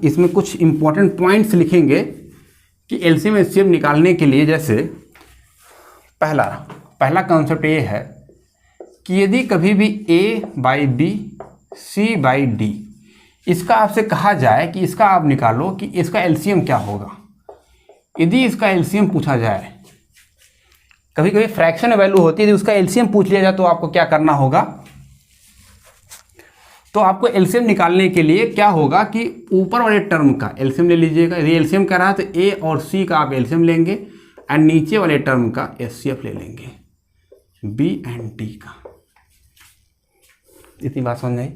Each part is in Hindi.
इसमें कुछ इंपॉर्टेंट पॉइंट्स लिखेंगे कि एलसीएम एचसीएफ निकालने के लिए। जैसे पहला कॉन्सेप्ट ये है कि यदि कभी भी A/B C/D इसका आपसे कहा जाए कि इसका आप निकालो कि इसका एलसीएम क्या होगा। यदि इसका एलसीएम पूछा जाए, कभी कभी फ्रैक्शन वैल्यू होती है, यदि उसका एलसीएम पूछ लिया जाए तो आपको क्या करना होगा। तो आपको एलसीएम निकालने के लिए क्या होगा कि ऊपर वाले टर्म का एलसीएम ले लीजिएगा। यदि एलसीएम कर रहा है तो ए और सी का आप एलसीएम लेंगे एंड नीचे वाले टर्म का एचसीएफ ले लेंगे, बी एंड डी का। इतनी बात समझ आई।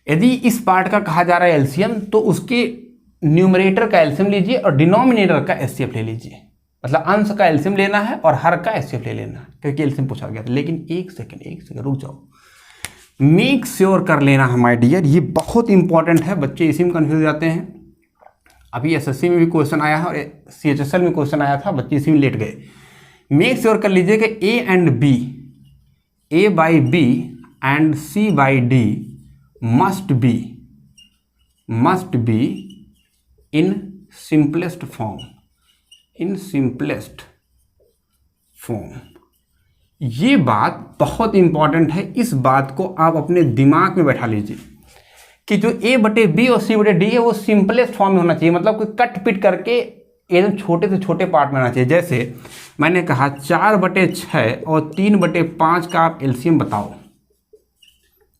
यदि इस पार्ट का कहा जा रहा है एलसीएम तो उसके न्यूमरेटर का एलसीएम लीजिए और डिनोमिनेटर का एचसीएफ ले लीजिए। मतलब अंश का एलसीएम लेना है और हर का एचसीएफ ले लेना है, क्योंकि एलसीएम पूछा गया था। लेकिन एक सेकंड रुक जाओ, मेक श्योर कर लेना है माय डियर, ये बहुत इंपॉर्टेंट है। बच्चे इसी में कंफ्यूज जाते हैं। अभी एसएससी में भी क्वेश्चन आया है और सीएचएसएल में क्वेश्चन आया था, बच्चे इसी में लेट गए। मेक श्योर कर लीजिए कि A and B, A/B and C/D must be in simplest form, ये बात बहुत इंपॉर्टेंट है। इस बात को आप अपने दिमाग में बैठा लीजिए कि जो A/B और C/D है वो सिंपलेस्ट फॉर्म में होना चाहिए। मतलब कोई कट पिट करके एकदम छोटे से छोटे पार्ट में होना चाहिए। जैसे मैंने कहा 4/6 और 3/5 का आप एलसीएम बताओ,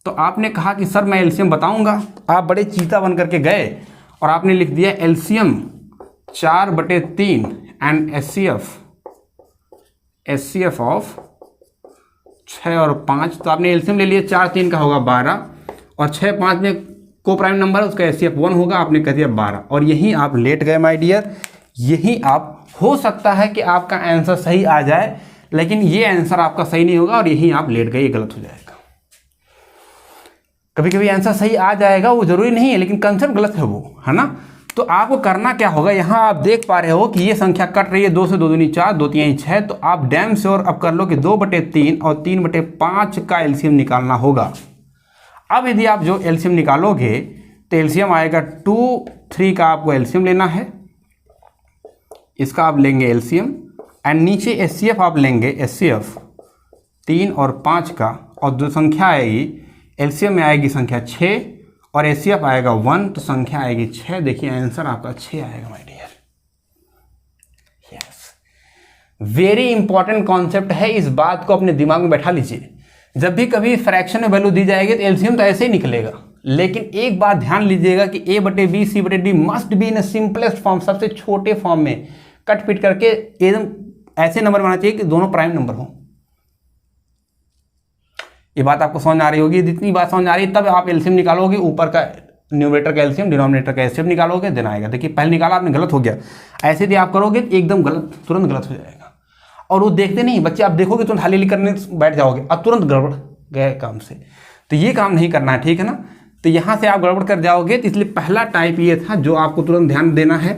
तो आपने कहा कि सर मैं एलसीएम बताऊंगा। आप बड़े चीता बन करके गए और आपने लिख दिया एलसीएम 4/3 एंड एचसीएफ ऑफ 6 और 5। तो आपने एलसीएम ले लिया, 4 3 का होगा 12 और 6 5 में को प्राइम नंबर है, उसका एचसीएफ 1 होगा। आपने कह दिया 12 और यहीं आप लेट गए माय डियर। यही आप, हो सकता है कि आपका आंसर सही आ जाए, लेकिन ये आंसर आपका सही नहीं होगा और यहीं आप लेट गए, ये गलत हो जाएगा। कभी कभी आंसर सही आ जाएगा, वो जरूरी नहीं है, लेकिन कंसेप्ट गलत है वो, है ना। तो आपको करना क्या होगा, यहाँ आप देख पा रहे हो कि ये संख्या कट रही है, 2 से 2 दूनी 4, 2 3 6। तो आप डैम श्योर अब कर लो कि 2/3 और 3/5 का एलसीएम निकालना होगा। अब यदि आप जो एलसीएम निकालोगे तो एलसीएम आएगा 2 3 का आपको एलसीएम लेना है, इसका आप लेंगे एलसीएम एंड नीचे एचसीएफ आप लेंगे, एचसीएफ 3 और 5 का, और जो संख्या आएगी एलसीएम में आएगी संख्या 6 और एचसीएफ आएगा 1, तो संख्या आएगी 6। देखिए आंसर आपका 6 आएगा my dear. Yes, very important concept है, इस बात को अपने दिमाग में बैठा लीजिए। जब भी कभी फ्रैक्शन में वैल्यू दी जाएगी तो एलसीएम तो ऐसे ही निकलेगा, लेकिन एक बात ध्यान लीजिएगा कि A/B C/D must be in simplest form, सबसे छोटे फॉर्म में कट पिट करके एकदम ऐसे नंबर बनाना चाहिए कि दोनों प्राइम नंबर हो। ये बात आपको समझ आ रही होगी। जितनी बात समझ आ रही है तब आप एलसीएम निकालोगे, ऊपर का न्यूमरेटर का एलसीएम, डिनोमिनेटर का एचसीएफ निकालोगे, देना आएगा। देखिए पहले निकाला आपने, गलत हो गया। ऐसे यदि आप करोगे एकदम गलत, तुरंत गलत हो जाएगा। और वो देखते नहीं बच्चे, आप देखोगे तुरंत हाली हाली करने बैठ जाओगे, अब तुरंत गड़बड़ गए काम से। तो ये काम नहीं करना है, ठीक है ना। तो यहाँ से आप गड़बड़ कर जाओगे। तो इसलिए पहला टाइप ये था जो आपको तुरंत ध्यान देना है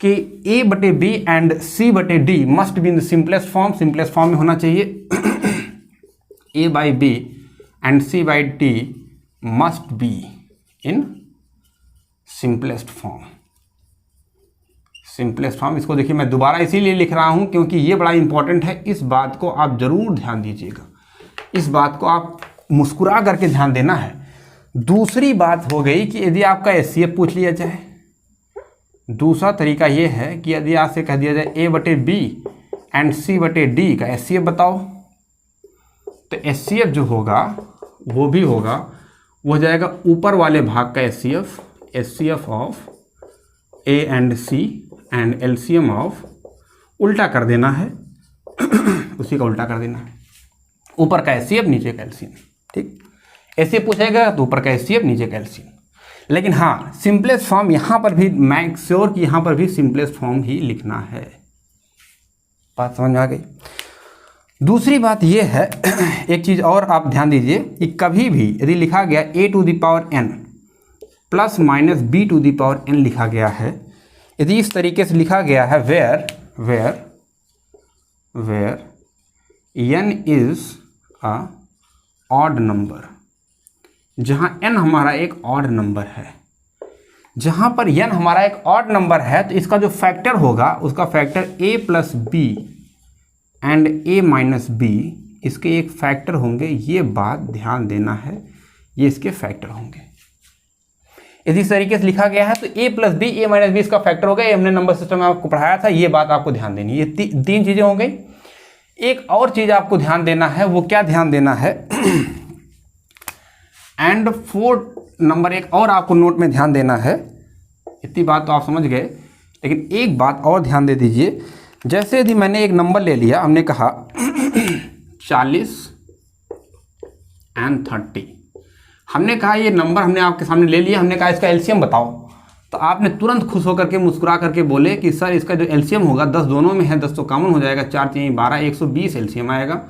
कि A/B and C/D must be in the simplest form, simplest form में होना चाहिए। A/B and C/D must be in simplest form, simplest form. इसको देखिए मैं दोबारा इसीलिए लिख रहा हूं क्योंकि ये बड़ा इंपॉर्टेंट है। इस बात को आप जरूर ध्यान दीजिएगा, इस बात को आप मुस्कुरा करके ध्यान देना है। दूसरी बात हो गई कि यदि आपका एचसीएफ पूछ लिया जाए, दूसरा तरीका ये है कि यदि आपसे कह दिया जाए A/B एंड C/D का एचसीएफ बताओ, तो एचसीएफ जो होगा वो भी होगा, वो हो जाएगा ऊपर वाले भाग का HCF of A and C and LCM of, उल्टा कर देना है उसी का उल्टा कर देना है, ऊपर का एचसीएफ नीचे का एलसीएम। ठीक, एचसीएफ पूछेगा तो ऊपर का एचसीएफ नीचे का एलसीएम। लेकिन हाँ, सिंपलेस्ट फॉर्म यहाँ पर भी मेक श्योर कि यहाँ पर भी सिंपलेस्ट फॉर्म ही लिखना है। बात समझ में आ गई। दूसरी बात यह है, एक चीज़ और आप ध्यान दीजिए कि कभी भी यदि लिखा गया A⁴ प्लस माइनस B⁴ लिखा गया है, यदि इस तरीके से लिखा गया है where n is a odd number, जहाँ n हमारा एक ऑड नंबर है, जहां पर n हमारा एक ऑड नंबर है तो इसका जो फैक्टर होगा उसका factor a plus B and a minus B, इसके एक फैक्टर होंगे। ये बात ध्यान देना है, ये इसके फैक्टर होंगे। इसी तरीके से लिखा गया है तो a plus B A minus B इसका फैक्टर होगा। ये हमने नंबर सिस्टम में आपको पढ़ाया था, ये बात आपको ध्यान देनी है। ये तीन चीज़ें हो गई। एक और चीज़ आपको ध्यान देना है, वो क्या ध्यान देना है एंड 4 नंबर एक और आपको नोट में ध्यान देना है। इतनी बात तो आप समझ गए, लेकिन एक बात और ध्यान दे दीजिए। जैसे यदि मैंने एक नंबर ले लिया, हमने कहा 40 एंड 30, हमने कहा ये नंबर हमने आपके सामने ले लिया, हमने कहा इसका एलसीएम बताओ, तो आपने तुरंत खुश होकर के मुस्कुरा करके बोले कि सर इसका जो एलसीएम होगा 10 दोनों में है, 10 तो कॉमन हो जाएगा, 4 3 12, 120 एलसीएम आएगा।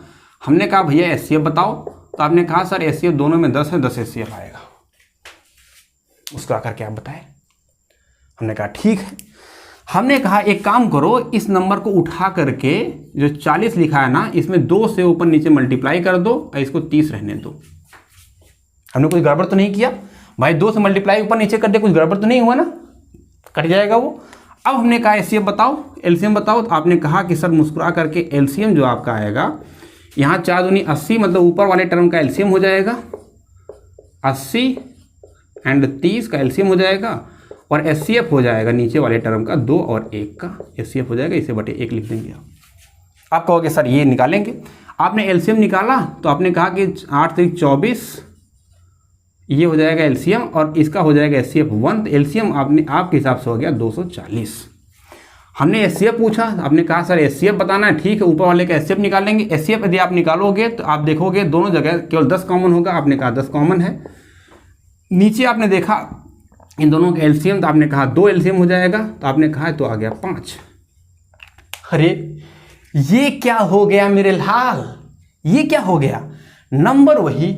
हमने कहा भैया एचसीएफ बताओ, तो आपने कहा सर एचसीएफ दोनों में 10 है, 10 एचसीएफ आएगा। मुस्कुरा करके आप बताएं। हमने कहा ठीक है। हमने कहा एक काम करो, इस नंबर को उठा करके जो 40 लिखा है ना, इसमें 2 से ऊपर नीचे मल्टीप्लाई कर दो और इसको 30 रहने दो। हमने कुछ गड़बड़ तो नहीं किया भाई, 2 से मल्टीप्लाई ऊपर नीचे कर दे, कुछ गड़बड़ तो नहीं हुआ ना, कट जाएगा वो। अब हमने कहा एचसीएफ बताओ, एलसीएम बताओ, तो आपने कहा कि सर मुस्कुरा करके एलसीएम जो आपका आएगा, यहाँ 4 दूनी 80, मतलब ऊपर वाले टर्म का एलसीएम हो जाएगा 80 एंड 30 का एलसीएम हो जाएगा, और एचसीएफ हो जाएगा नीचे वाले टर्म का 2 और 1 का एचसीएफ हो जाएगा, इसे बटे 1 लिख देंगे। आप कहोगे सर ये निकालेंगे। आपने एलसीएम निकाला तो आपने कहा कि 8 से 24, ये हो जाएगा एलसीएम और इसका हो जाएगा एचसीएफ 1, तो एलसीएम आपने आपके हिसाब से हो गया 240। हमने एचसीएफ पूछा, आपने कहा सर एचसीएफ बताना है, ठीक है, ऊपर वाले का एचसीएफ निकालेंगे। एचसीएफ यदि आप निकालोगे तो आप देखोगे दोनों जगह केवल 10 कॉमन होगा, आपने कहा 10 कॉमन है। नीचे आपने देखा इन दोनों का एलसीएम, तो आपने कहा 2 एलसीएम हो जाएगा, तो आपने कहा तो आ गया 5। अरे ये क्या हो गया मेरे लाल, ये क्या हो गया, नंबर वही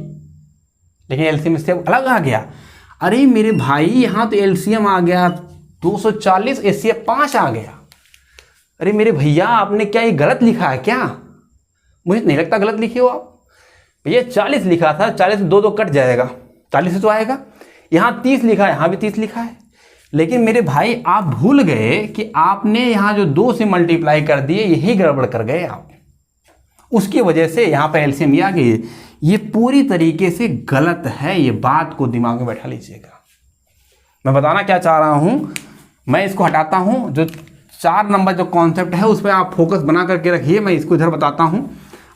लेकिन एलसीएम इससे अलग आ गया। अरे मेरे भाई यहाँ तो एलसीएम आ गया 240, एचसीएफ 5 आ गया। अरे मेरे भैया आपने क्या ये गलत लिखा है क्या? मुझे नहीं लगता गलत लिखे हो आप। भैया 40 लिखा था, 40 से 2 कट जाएगा, 40 से तो आएगा। यहाँ 30 लिखा है, यहाँ भी 30 लिखा है, लेकिन मेरे भाई आप भूल गए कि आपने यहाँ जो 2 से मल्टीप्लाई कर दिए, यही गड़बड़ कर गए आप। उसकी वजह से यहाँ पर एलसीएम आ गई। ये पूरी तरीके से गलत है, ये बात को दिमाग में बैठा लीजिएगा। मैं बताना क्या चाह रहा हूँ, मैं इसको हटाता हूँ। जो 4 नंबर जो कॉन्सेप्ट है उस पर आप फोकस बना करके रखिए, मैं इसको इधर बताता हूँ।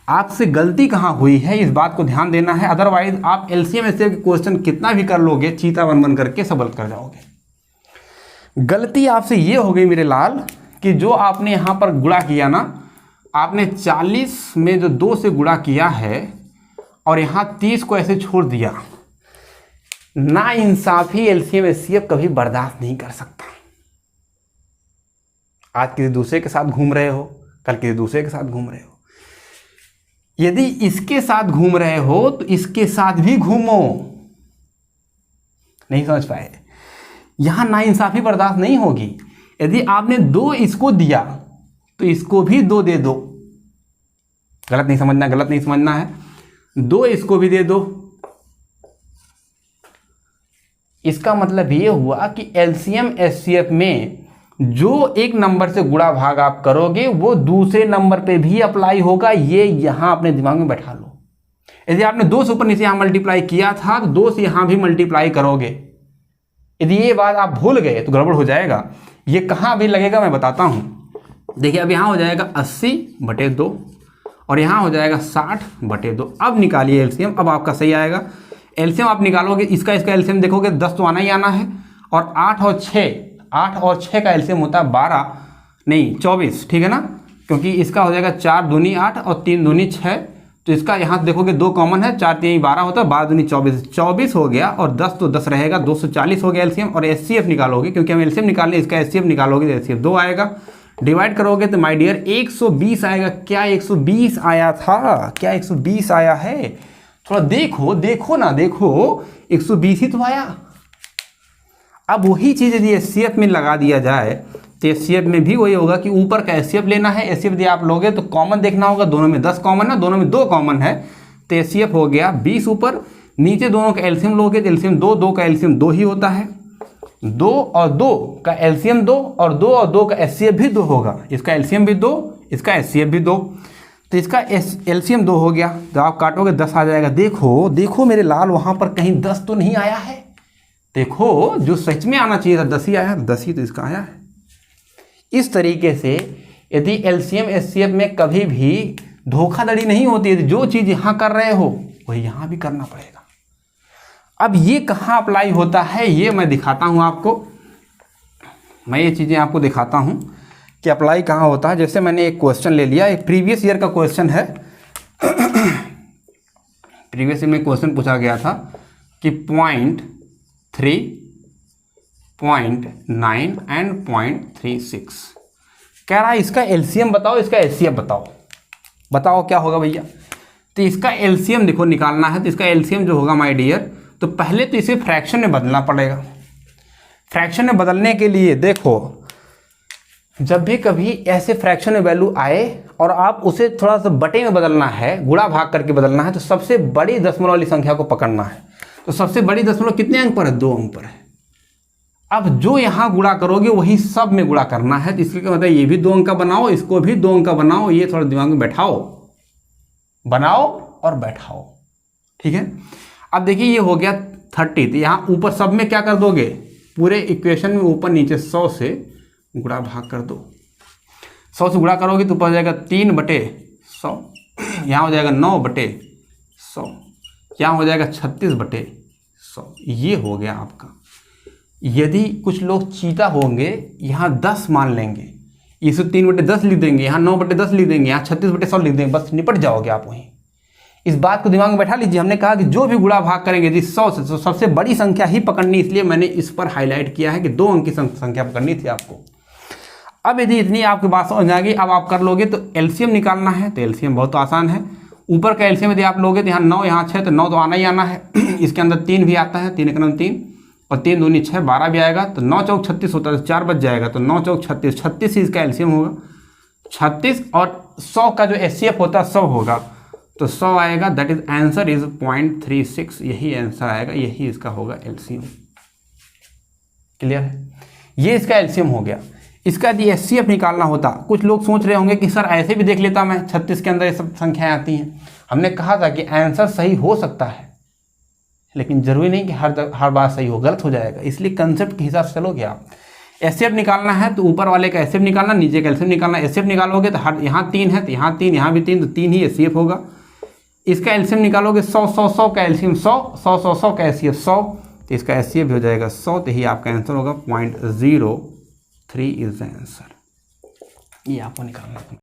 आपसे गलती कहाँ हुई है इस बात को ध्यान देना है, अदरवाइज आप एलसीएम एचसीएफ के क्वेश्चन कितना भी कर लोगे, चीता बन बन करके सबल कर जाओगे। गलती आपसे ये हो गई मेरे लाल कि जो आपने यहाँ पर गुणा किया ना, आपने 40 में जो 2 से गुणा किया है और यहाँ 30 को ऐसे छोड़ दिया। ना इंसाफी एलसीएम एचसीएफ कभी बर्दाश्त नहीं कर सकता। आज किसी दूसरे के साथ घूम रहे हो, कल किसी दूसरे के साथ घूम रहे हो। यदि इसके साथ घूम रहे हो तो इसके साथ भी घूमो। नहीं समझ पाए? यहां नाइंसाफी बर्दाश्त नहीं होगी। यदि आपने 2 इसको दिया तो इसको भी 2 दे दो। गलत नहीं समझना, गलत नहीं समझना है। 2 इसको भी दे दो। इसका मतलब ये हुआ कि एलसीएम एचसीएफ में जो एक नंबर से गुणा भाग आप करोगे वो दूसरे नंबर पे भी अप्लाई होगा। ये यहां अपने दिमाग में बैठा लो। यदि आपने 2 से ऊपर नीचे यहां मल्टीप्लाई किया था तो 2 से यहां भी मल्टीप्लाई करोगे। यदि ये बात आप भूल गए तो गड़बड़ हो जाएगा। ये कहां भी लगेगा मैं बताता हूं। देखिए अब यहां हो जाएगा 80/2 और यहां हो जाएगा 60/2। अब निकालिए एलसीएम, अब आपका सही आएगा। एलसीएम आप निकालोगे, इसका एलसीएम देखोगे 10 तो आना ही आना है, और 8 और 6 का एलसीएम होता है 24, ठीक है ना, क्योंकि इसका हो जाएगा 4 दूनी 8 और 3 दूनी 6, तो इसका यहाँ देखोगे 2 कॉमन है, 4 3 12 होता है, 12 दूनी 24 हो गया, और 10 तो 10 रहेगा, 240 हो गया एलसीएम। और एचसीएफ निकालोगे, क्योंकि हम एलसीएम निकालने, इसका एचसीएफ निकालोगे तो एचसीएफ 2 आएगा। डिवाइड करोगे तो माय डियर 120 आएगा। क्या 120 आया था? क्या 120 आया है? थोड़ा देखो ना, 120 ही तो आया। अब वही चीज़ यदि एचसीएफ में लगा दिया जाए तो एचसीएफ में भी वही होगा कि ऊपर का एचसीएफ लेना है। एचसीएफ यदि आप लोगे तो कॉमन देखना होगा, दोनों में 10 कॉमन है, दोनों में 2 कॉमन है, तो एचसीएफ हो गया 20 ऊपर। नीचे दोनों का एलसीएम लोगे तो एलसीएम 2 का एलसीएम 2 ही होता है। 2 और 2 का एलसीएम 2 और 2 और 2 का एचसीएफ भी 2 होगा। इसका एलसीएम भी 2, इसका एचसीएफ भी 2, तो इसका एलसीएम 2 हो गया। तो आप काटोगे 10 आ जाएगा। देखो देखो मेरे लाल, वहाँ पर कहीं 10 तो नहीं आया है। देखो जो सच में आना चाहिए था 10 ही आया, 10 ही तो इसका आया है। इस तरीके से यदि एलसीएम एचसीएफ में कभी भी धोखाधड़ी नहीं होती है, जो चीज़ यहाँ कर रहे हो वही यहाँ भी करना पड़ेगा। अब ये कहाँ अप्लाई होता है ये मैं दिखाता हूँ आपको। मैं ये चीज़ें आपको दिखाता हूँ कि अप्लाई कहाँ होता है। जैसे मैंने एक क्वेश्चन ले लिया, एक प्रीवियस ईयर का क्वेश्चन है। प्रीवियस ईयर में क्वेश्चन पूछा गया था कि 0.3, 0.9 एंड 0.36 कह रहा है इसका एलसीएम बताओ, इसका एचसीएफ बताओ। बताओ क्या होगा भैया। तो इसका एलसीएम देखो निकालना है, तो इसका एलसीएम जो होगा माय डियर, तो पहले तो इसे फ्रैक्शन में बदलना पड़ेगा। फ्रैक्शन में बदलने के लिए देखो, जब भी कभी ऐसे फ्रैक्शन में वैल्यू आए और आप उसे थोड़ा सा बटे में बदलना है, गुणा भाग करके बदलना है, तो सबसे बड़ी दशमलव वाली संख्या को पकड़ना है। तो सबसे बड़ी दशमलव कितने अंक पर है? 2 अंक पर है। अब जो यहाँ गुणा करोगे वही सब में गुणा करना है। तो इसलिए मतलब ये भी 2 अंक का बनाओ, इसको भी 2 अंक का बनाओ। ये थोड़ा दिमाग में बैठाओ, बनाओ और बैठाओ, ठीक है। अब देखिए ये हो गया 30, तो यहाँ ऊपर सब में क्या कर दोगे, पूरे इक्वेशन में ऊपर नीचे 100 से गुणा भाग कर दो। 100 से गुणा करोगे तो ऊपर हो जाएगा 3/100, यहाँ हो जाएगा 9/100, यहाँ हो जाएगा 36/100। ये हो गया आपका। यदि कुछ लोग चीता होंगे, यहाँ 10 मान लेंगे, इसे 3/10 लिख देंगे, यहाँ 9/10 लिख देंगे, यहाँ 36/100 लिख देंगे, बस निपट जाओगे आप वहीं। इस बात को दिमाग में बैठा लीजिए। हमने कहा कि जो भी गुणा भाग करेंगे यदि 100 से, तो सबसे बड़ी संख्या ही पकड़नी, इसलिए मैंने इस पर हाईलाइट किया है कि 2 अंक की संख्या पकड़नी थी आपको। अब यदि इतनी आपकी बात समझ आ गई, अब आप कर लोगे तो एलसीएम निकालना है। तो एलसीएम बहुत आसान है। ऊपर का एलसीएम यदि आप लोगे तो यहाँ 9, यहाँ 6, तो 9 तो आना ही आना है। इसके अंदर 3 भी आता है, 3 × 3 और 3 दूनी 6, 12 भी आएगा, तो 9 चौक 36 होता है, तो 4 बच जाएगा, तो 9 चौक 36, 36 ही इसका एलसीएम होगा। 36 और 100 का जो एचसीएफ होता है 100 होगा, तो 100 आएगा। दैट इज आंसर इज 0.36, यही आंसर आएगा, यही इसका होगा एलसीएम। क्लियर है? ये इसका एलसीएम हो गया। इसका यदि एचसीएफ निकालना होता, कुछ लोग सोच रहे होंगे कि सर ऐसे भी देख लेता मैं, 36 के अंदर ये सब संख्याएं आती हैं। हमने कहा था कि आंसर सही हो सकता है, लेकिन जरूरी नहीं कि हर बार सही हो, गलत हो जाएगा। इसलिए कंसेप्ट के हिसाब से चलोगे आप। एचसीएफ निकालना है तो ऊपर वाले का एचसीएफ निकालना, नीचे का एलसीएम निकालना। एचसीएफ निकालोगे तो हर यहाँ 3 है, तो यहाँ 3, यहाँ भी 3, तो 3 ही एचसीएफ होगा। इसका एलसीएम निकालोगे 100 का एलसीएम 100 का एचसीएफ 100, तो इसका एचसीएफ भी हो जाएगा 100, तो यही आपका आंसर होगा 0.03 इज द आंसर। ये आपको निकालना है।